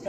এক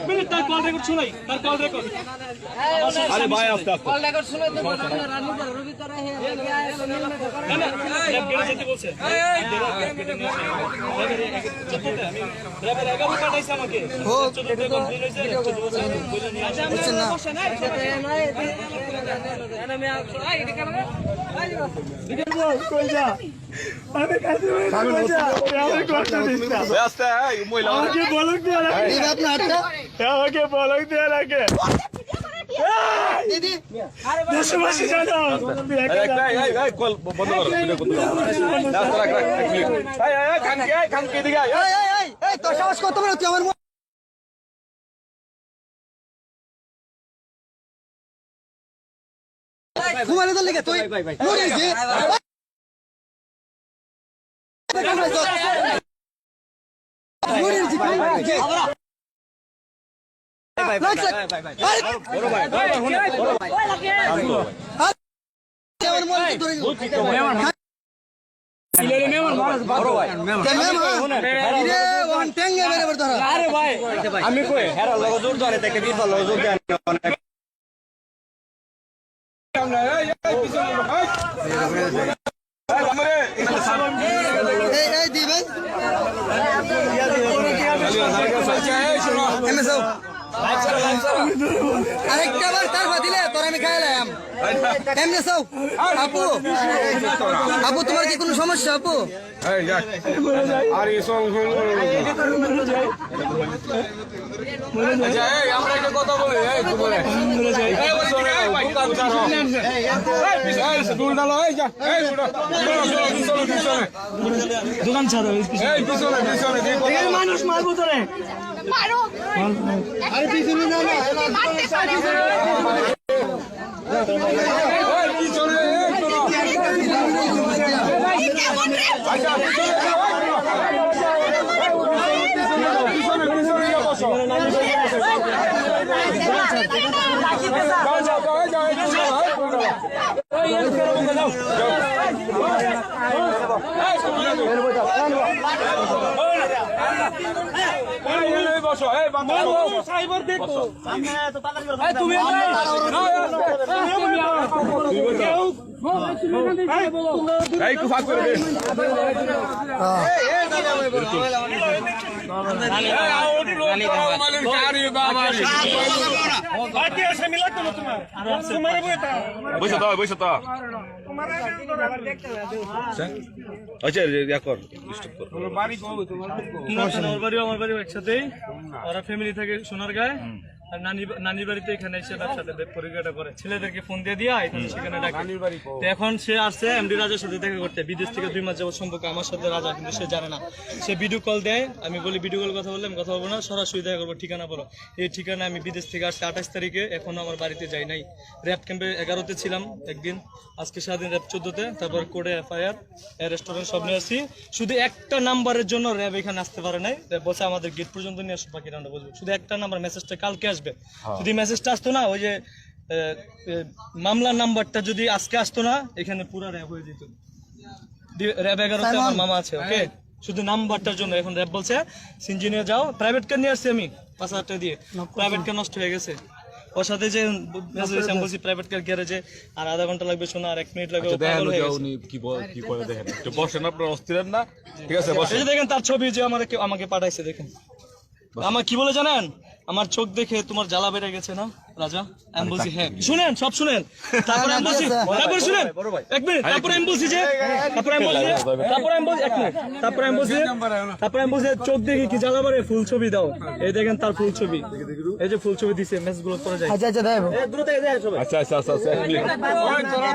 মিনিট তার call record শুনাই, তার কল রেকর্ড। আরে ভাই আস্তে আস্তে কল রেকর্ড শুনাই তো রানু করার ভিতরে হে না না ল্যাব গেটে যেতে বলছে। আমি ড্রাইভার 11 পাঠাইছে আমাকে। ও 14 কমপ্লিট হইছে, 14 বলছে না সমস্যা নাই আমি আই এটা কেন ভিডিও কই যা আমি কাছে কই যা আমি কষ্ট দিছি আস্তে এই মহিলা আমাকে বলক দিয়ে রাখে এই আপনি হাতটা আমাকে বলক দিয়ে রাখে দিদি আরে বসে যাও এই কল বন্ধ করো ভিডিও বন্ধ করো রাখ এই খান কে দিকে এই তোর সাহস কত বড় তুই আমার ঘুমালে তো লেগে তুই নুরে যে নুরে জি ভাই বড় ভাই আমার মন ধরে ইলেরে মেমন মানুষ বড় ভাই রে ওয়ান টেঙ্গে মেরে বড় ধরা আরে ভাই আমি কই হেরা লগো জোর ধরে দেখে বিফল লগো জোর দেন এই দিবেন আরেকটা বার তারপর দিলে তোর আমি খাইলাম কেমনে সব আপু আপু তোমার কি কোনো সমস্যা আপু আমরা একটা কথা বলি দোকান ছাড়ো মানুষ মারবো তোরে আরে পিছনে না তুমি আমার বাড়ি একসাথেই ওরা ফ্যামিলি থাকে সোনারগাঁয়ে আর নানির বাড়িতে এখানে এসে তার সাথে পরিচয়টা করে ছেলেদেরকে ফোন দিয়ে দিয়া এখানে সেখানে ডাকে। তো এখন সে আসছে এমডি রাজার সাথে দেখা করতে, বিদেশ থেকে 2 মাস যাবত সম্পর্ক আমার সাথে রাজা, কিন্তু সে জানে না। সে ভিডিও কল দেয়, আমি বলি ভিডিও কল কথা বললে আমি কথা বলবো না, সরাসরি দেখা করবো, ঠিকানা বলো। এই ঠিকানা আমি বিদেশ থেকে আসছি 28 তারিখে, এখনো আমার বাড়িতে যাই নাই। র্যাব ক্যাম্পে 11তে ছিলাম একদিন, আজকে সারাদিন র্যাব 14তে, তারপর কোর্টে FIR রেস্টুরেন্ট সব নিয়ে আসছি। শুধু একটা নাম্বারের জন্য র্যাব এখানে আসতে পারে নাই, র্যাব বলছে আমাদের গেট পর্যন্ত নিয়ে আসবো, বাকি রান্না বুঝবো। শুধু একটা নাম্বার, মেসেজটা কালকে আসবে। যদি মেসেজটা আসতো না, ওই যে মামলার নাম্বারটা যদি আজকে আসতো না, এখানে পুরো র্যাব হয়ে যেত। র্যাব 11তে আমার মামা আছে, ওকে? শুধু নাম্বারটার জন্য এখন র্যাব বলছে সিনজি নিয়ে যাও। প্রাইভেট কার নিয়ে আসছি আমি 5,000 টাকা দিয়ে, প্রাইভেট কার নষ্ট হয়ে গেছে। ওর সাথে যে আমি বলছি প্রাইভেট কার গ্যারেজে আর আধা ঘন্টা লাগবে, শোনা আর 1 মিনিট লাগবে। দেখেন তার ছবি যে আমাকে পাঠাইছে, দেখেন আমার কি বলে জানেন, আমার চোখ দেখে তোমার জ্বালা বেড়ে গেছে না রাজা? আমি বলছি হ্যাঁ। শুনেন, সব শুনেন, তারপরে আমি বলছি, তারপরে শুনেন 1 মিনিট, তারপরে আমি বলছি যে তারপরে আমি বলছি 1 মিনিট, তারপরে আমি বলছি চোখ দেখে কি জ্বালা বেড়ে, ফুল ছবি দাও। এই দেখেন তার ফুল ছবি, এই যে ফুল ছবি দিছে, মেসেজ গুলো পড়ে যায়। আচ্ছা আচ্ছা দেখ দ্রুত এই দেখ সবাই। আচ্ছা আচ্ছা আচ্ছা এক মিনিট, ওই তোরা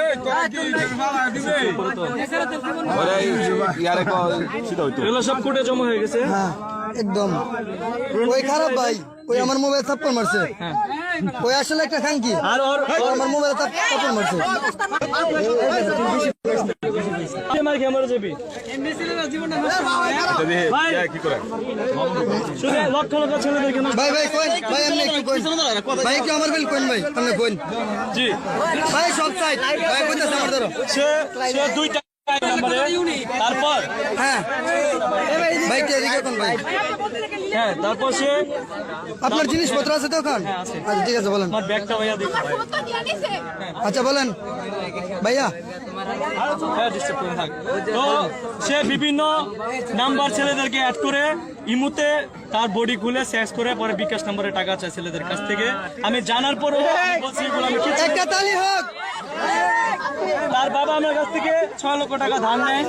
এই তোরা কি মালা দিবে ওরে ইয়ারে কো সিধা হইতো, এগুলো সব কোটে জমা হয়ে গেছে। হ্যাঁ একদম, ওই খারাপ ভাই, ওই আমার মোবাইল থাপ্পড় মারছে। ওই আসলে একটা খাঙ্কি আর ওর আমার মোবাইলে তাপন মারছে আমার ক্যামেরা যাবি ভাই কি করে শুনে লক্ষ লক্ষ ছেলেদের কেন ভাই ভাই কোন ভাই এমনি একটু কোন ভাই একটু আমার বেল কোন ভাই আপনি কোন জি ভাই সব সাইড ভাই কইতাছে আমার ধরো সে দুইটা নম্বরে তারপর হ্যাঁ ভাই কে এদিকে কোন ভাই হ্যাঁ তারপর সে আপনার জিনিসপত্র আছে তো ওখানে আচ্ছা ঠিক আছে বলেন আমার ব্যাগটা ভাইয়া দেখো আচ্ছা বলেন ভাইয়া হ্যাঁ ডিস্টার্ব করে থাক তো সে বিভিন্ন নাম্বার ছেলেদেরকে অ্যাড করে ইমুতে তার বডি খুলে সেক্স করে পরে বিকাশ নম্বরে টাকা চায় ছেলেদের কাছ থেকে আমি জানার পরও বলছি এগুলো আমি কিছু একটা তালি হোক তার বাবা আমার কাছ থেকে 6 লক্ষ টাকা ধার নেয়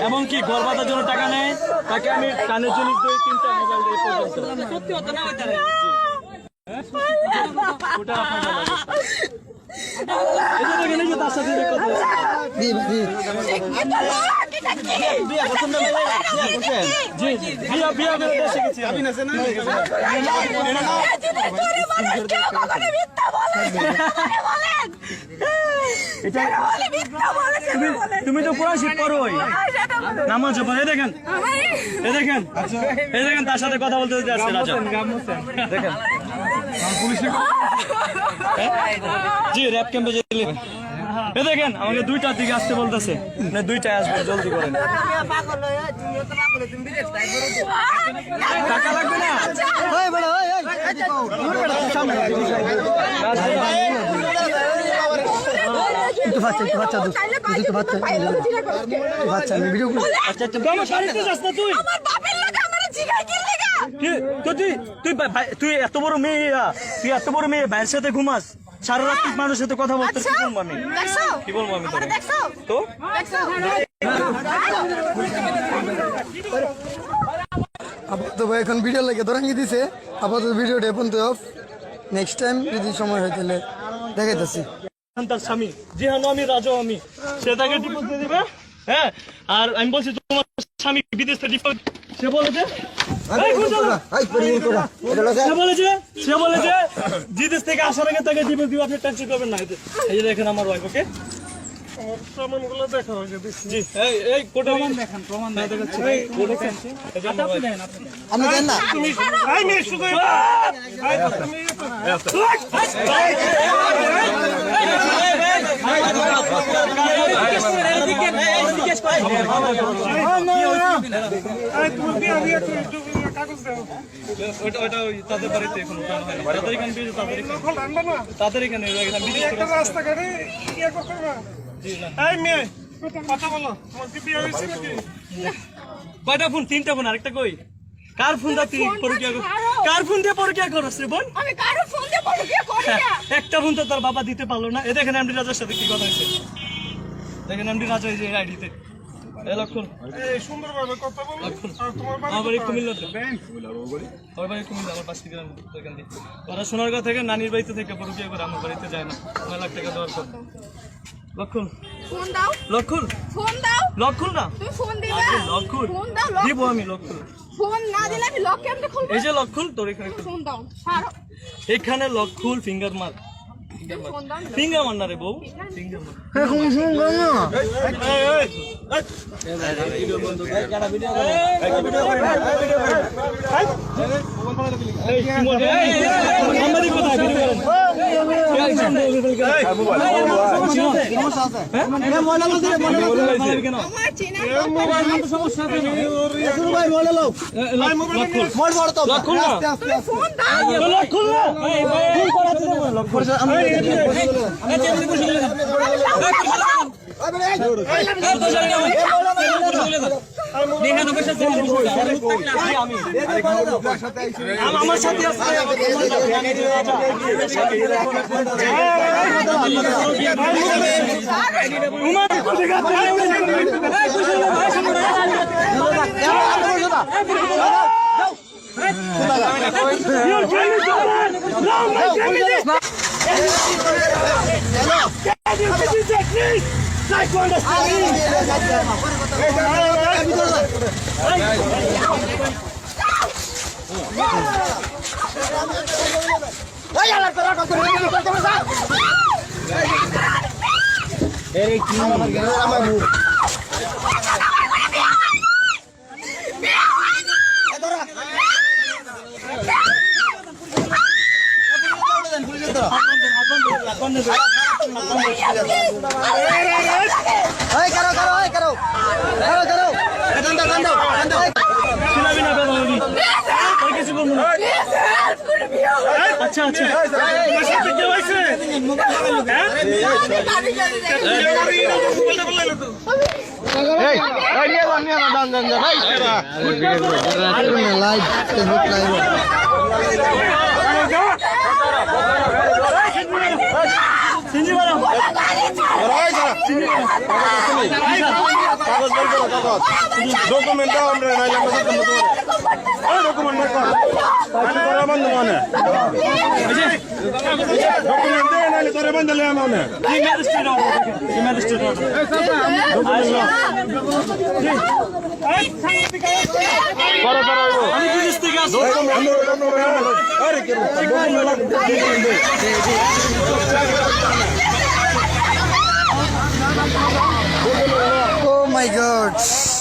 এমনকি ঘর বাঁধার জন্য টাকা নেয় তাকে আমি কানের জিনিস দিয়ে 3টা মোবাইল দিয়ে পর্যন্ত সত্যি হতো না ওই তারে ওটা আপনার এটা দেখেন এই যে তার সাথে কথা দি দি জি বিয়া বিয়া করে দেশে গেছি আমি না না তুমি তো পুরো শিখ করো নামাজ পড়ে দেখেন এই দেখেন তার সাথে কথা বলতে যাচ্ছে রাজা দেখেন জি র‍্যাপ ক্যাম্পে যেতে এ দেখেন আমাকে 2টার দিকে আসতে বলতেছে না 2টায় আসবে জলদি করেন টাকা লাগবে না ওই বড় ওই ওই একটু বাচ্চা দোস্ত একটু বাচ্চা আমি ভিডিও আচ্ছা তুই আমার বাড়িতে যাস না তুই আমার বাপের লাগা আমারে জিগাই কি লাগা তুই এত বড় মেয়ে ভাইয়ের সাথে ঘুমাস সারা রাত মানুষের সাথে কথা বলতে কি বলবো আমি তো আপাতত ভাই এখন ভিডিও লাগে ধরাঙ্গি দিছে আপাতত ভিডিওটা এখন তো অফ নেক্সট টাইম যদি সময় হয় তাহলে দেখাইতেছি তার স্বামী যেহেতু আমি রাজা আমি সে তাকে ডিভোর্স দিয়ে দিবে হ্যাঁ আর আমি বলছি তোমার স্বামী বিদেশ থেকে ডিভোর্স সে বলেছে সে বলেছে বিদেশ থেকে আসার আগে তাকে ডিভোর্স দিব আপনি টেনশন করবেন না এই যে দেখেন আমার ওয়াইফ ওকে প্রমাণগুলো দেখা হয়েছে জি এই প্রমাণ দেখেন প্রমাণ দেখাচ্ছি আপনি দেন না তুমি ভাই মেয়ে শুধু তাদের বাড়িতে এখন তাদের এখানে রাস্তাঘাটে কয়টা ফোন 3টা ফোন আরেকটা কই কার ফোন দা তুই পরকিয়া কার ফোন দিয়ে পরকিয়া করছ রে বোন আমি কারো ফোন দিয়ে পরকিয়া করি না একটা ফোন তো তার বাবা দিতে পারলো না এ দেখেন এমডি রাজার সাথে কি কথা হইছে দেখেন এমডি রাজা এই যে আইডিতে এই লক্ষণ এই সুন্দরভাবে কথা বল আর তোমার বাড়ি আমার বাড়ি কুমিল্লাতে আমার বাড়ি কুমিল্লা আমার 5 গ্রাম এখান থেকে ওরা সোনারগাঁও থেকে নানির বাড়িতে থেকে পরকিয়া করে আমার বাড়িতে যায় না 9 লাখ টাকা দেওয়ার পর লক্ষণ ফোন দাও লক্ষণ ফোন দাও লক্ষণ না তুমি ফোন দিবা লক্ষণ ফোন দাও দিব আমি লক্ষণ ফোন না দিলে আমি লক কেমনে খুলবো এই যে লক্ষণ তোর এখানে ফোন দাও ছাড়ো এখানে লক্ষণ ফিঙ্গার মার ফোন দাও ফিঙ্গার মার না রে বউ ফিঙ্গার মার আমার চিনা ফোন আমার সাথে এই করো করো এই করো করো করো কান দাও কান দাও কান দাও চিনাবি না বেদনবি আর কিছু বলবো না আচ্ছা আচ্ছা তোমার সাথে কেউ আছে হ্যাঁ লাইভ ফেসবুক লাইভ সিনজি মারো ডকুমেন্ট দাও আমরা নাইলে আমরা সাথে মতো এই ডকুমেন্ট না কর তাহলে তোরা বন্ধ মানে ডকুমেন্ট দে নাইলে তোরা বন্ধ লে মানে কি ম্যাজিস্ট্রেট অর্ডার করো করো আমি পুলিশ থেকে আসছি আরে কে Oh my god.